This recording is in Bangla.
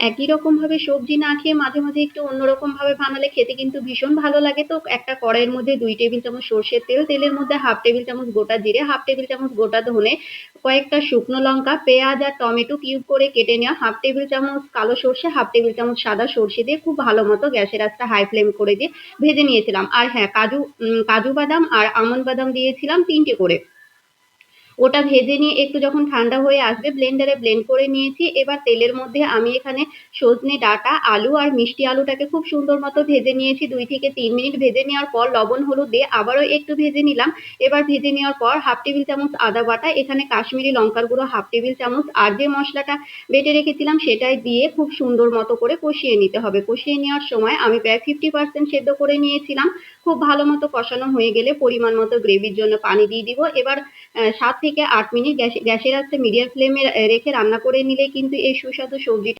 একই রকমভাবে সবজি না খেয়ে মাঝে, মাঝে একটু অন্যরকমভাবে বানালে খেতে কিন্তু ভীষণ ভালো লাগে। তো একটা কড়াইয়ের মধ্যে ২ টেবিল চামচ সর্ষের তেল, তেলের মধ্যে 1/2 টেবিল চামচ গোটা জিরে, 1/2 টেবিল চামচ গোটা ধনে, কয়েকটা শুকনো লঙ্কা, পেঁয়াজ আর টমেটো কিউব করে কেটে নেওয়া, 1/2 টেবিল চামচ কালো সর্ষে, 1/2 টেবিল চামচ সাদা সর্ষে দিয়ে খুব ভালো মতো গ্যাসের আঁচটা হাই ফ্লেম করে দিয়ে ভেজে নিয়েছিলাম। আর হ্যাঁ, কাজু বাদাম আর আমন্ড বাদাম দিয়েছিলাম ৩ টে করে। ওটা ভেজে নিয়ে একটু যখন ঠান্ডা হয়ে আসবে ব্লেন্ডারে ব্লেন্ড করে নিয়েছি। এবার তেলের মধ্যে আমি এখানে সজনে ডাঁটা, আলু আর মিষ্টি আলুটাকে খুব সুন্দর মতো ভেজে নিয়েছি। ২ থেকে ৩ মিনিট ভেজে নেওয়ার পর লবণ হলুদ দিয়ে আবারও একটু ভেজে নিলাম। এবার ভেজে নেওয়ার পর 1/2 টেবিল চামচ আদা বাটা, এখানে কাশ্মীরি লঙ্কার গুঁড়ো 1/2 টেবিল চামচ আর যে মশলাটা বেটে রেখেছিলাম সেটাই দিয়ে খুব সুন্দর মতো করে কষিয়ে নিতে হবে। কষিয়ে নেওয়ার সময় আমি প্রায় 50% সেদ্ধ করে নিয়েছিলাম। খুব ভালো মতো কষানো হয়ে গেলে পরিমাণ মতো গ্রেভির জন্য পানি দিয়ে দিব। এবার 7 থেকে 8 মিনিট গ্যাসের আঁচটা মিডিয়াম ফ্লেমে রেখে রান্না করে নিলে কিন্তু এই সুস্বাদু সবজিটা